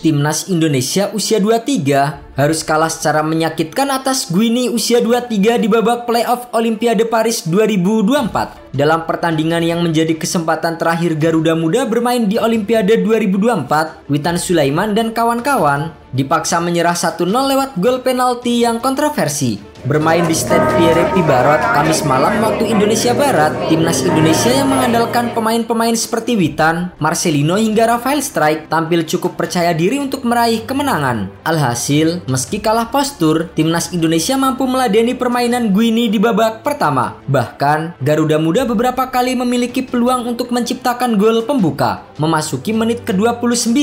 Timnas Indonesia usia 23 harus kalah secara menyakitkan atas Guinea usia 23 di babak playoff Olimpiade Paris 2024. Dalam pertandingan yang menjadi kesempatan terakhir Garuda Muda bermain di Olimpiade 2024, Witan Sulaiman dan kawan-kawan dipaksa menyerah 1-0 lewat gol penalti yang kontroversi. Bermain di Stade Pierre Pibarot Kamis malam waktu Indonesia Barat, Timnas Indonesia yang mengandalkan pemain-pemain seperti Witan, Marcelino hingga Rafael Strijk tampil cukup percaya diri untuk meraih kemenangan. Alhasil, meski kalah postur, Timnas Indonesia mampu meladeni permainan Guinea di babak pertama. Bahkan, Garuda Muda beberapa kali memiliki peluang untuk menciptakan gol pembuka. Memasuki menit ke-29,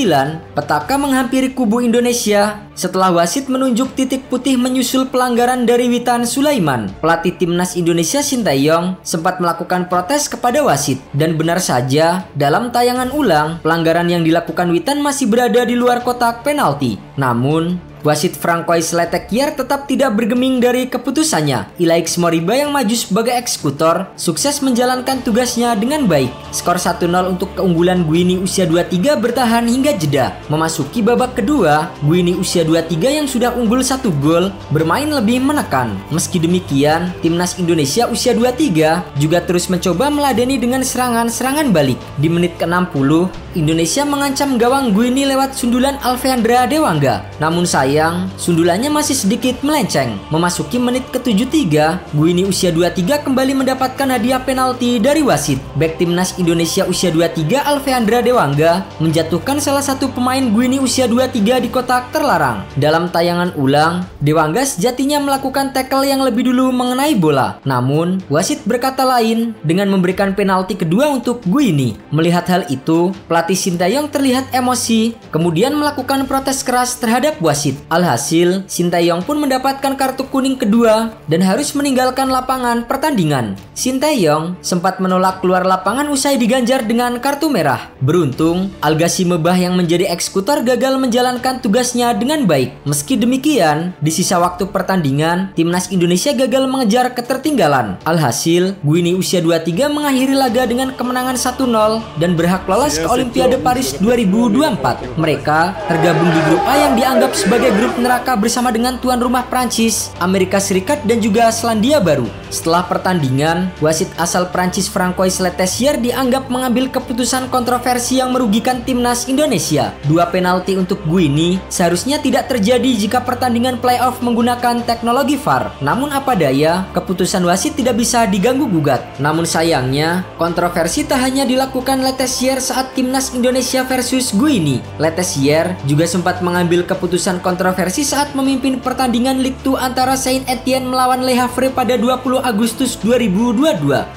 petaka menghampiri kubu Indonesia setelah wasit menunjuk titik putih menyusul pelanggaran dari Witan Sulaiman. Pelatih Timnas Indonesia Sintayong sempat melakukan protes kepada wasit, dan benar saja dalam tayangan ulang pelanggaran yang dilakukan Witan masih berada di luar kotak penalti. Namun wasit Francois Letequier tetap tidak bergeming dari keputusannya. Ilaix Moriba yang maju sebagai eksekutor sukses menjalankan tugasnya dengan baik. Skor 1-0 untuk keunggulan Guinea usia 23 bertahan hingga jeda. Memasuki babak kedua, Guinea usia 23 yang sudah unggul 1 gol bermain lebih menekan. Meski demikian, Timnas Indonesia usia 23 juga terus mencoba meladeni dengan serangan-serangan balik. Di menit ke-60, Indonesia mengancam gawang Guinea lewat sundulan Alfeandra Dewangga. Namun sayang, sundulannya masih sedikit melenceng. Memasuki menit ke-73, Guinea usia 23 kembali mendapatkan hadiah penalti dari wasit. Bek Timnas Indonesia usia 23 Alfeandra Dewangga menjatuhkan salah satu pemain Guinea usia 23 di kotak terlarang. Dalam tayangan ulang, Dewangga sejatinya melakukan tackle yang lebih dulu mengenai bola. Namun, wasit berkata lain dengan memberikan penalti kedua untuk Guinea. Melihat hal itu, pelatih Sintayong terlihat emosi, kemudian melakukan protes keras terhadap wasit. Alhasil, Sintayong pun mendapatkan kartu kuning kedua dan harus meninggalkan lapangan pertandingan. Sintayong sempat menolak keluar lapangan usai diganjar dengan kartu merah. Beruntung, Algassi Mebah yang menjadi eksekutor gagal menjalankan tugasnya dengan baik. Meski demikian, di sisa waktu pertandingan, Timnas Indonesia gagal mengejar ketertinggalan. Alhasil, Guinea usia 23 mengakhiri laga dengan kemenangan 1-0 dan berhak lolos ke Olimpiade Paris 2024. Mereka tergabung di grup A yang dianggap sebagai grup neraka bersama dengan tuan rumah Prancis, Amerika Serikat dan juga Selandia Baru. Setelah pertandingan, wasit asal Prancis Francois Letequier dianggap mengambil keputusan kontroversi yang merugikan Timnas Indonesia. 2 penalti untuk Guinea seharusnya tidak terjadi jika pertandingan playoff menggunakan teknologi VAR. Namun apa daya, keputusan wasit tidak bisa diganggu gugat. Namun sayangnya, kontroversi tak hanya dilakukan Letequier saat Timnas Indonesia versus Guinea. Letequier juga sempat mengambil keputusan kontroversi saat memimpin pertandingan Ligue 2 antara Saint-Étienne melawan Le Havre pada 20 Agustus 2022.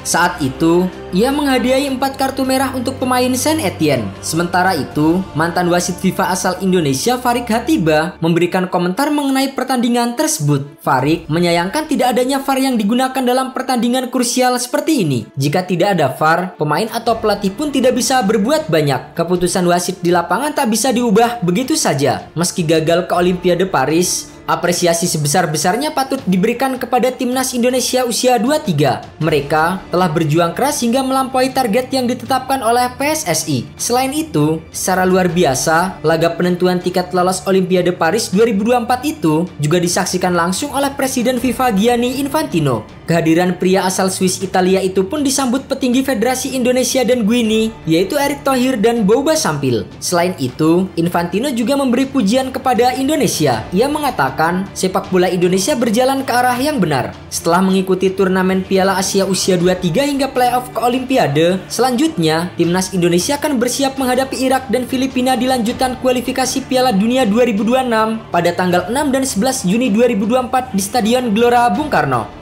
Saat itu, ia menghadiahi 4 kartu merah untuk pemain Saint-Étienne. Sementara itu, mantan wasit FIFA asal Indonesia Farik Hatiba memberikan komentar mengenai pertandingan tersebut. Farik menyayangkan tidak adanya VAR yang digunakan dalam pertandingan krusial seperti ini. Jika tidak ada VAR, pemain atau pelatih pun tidak bisa berbuat banyak. Keputusan wasit di lapangan tak bisa diubah begitu saja. Meski gagal ke Olimpiade Paris, apresiasi sebesar-besarnya patut diberikan kepada Timnas Indonesia usia 23. Mereka telah berjuang keras hingga melampaui target yang ditetapkan oleh PSSI. Selain itu, secara luar biasa, laga penentuan tiket lolos Olimpiade Paris 2024 itu juga disaksikan langsung oleh Presiden FIFA Gianni Infantino. Kehadiran pria asal Swiss Italia itu pun disambut petinggi Federasi Indonesia dan Guinea, yaitu Erick Thohir dan Bouba Sampil. Selain itu, Infantino juga memberi pujian kepada Indonesia. Ia mengatakan sepak bola Indonesia berjalan ke arah yang benar. Setelah mengikuti turnamen Piala Asia usia 23 hingga playoff ke Olimpiade, selanjutnya Timnas Indonesia akan bersiap menghadapi Irak dan Filipina di lanjutan kualifikasi Piala Dunia 2026 pada tanggal 6 dan 11 Juni 2024 di Stadion Gelora Bung Karno.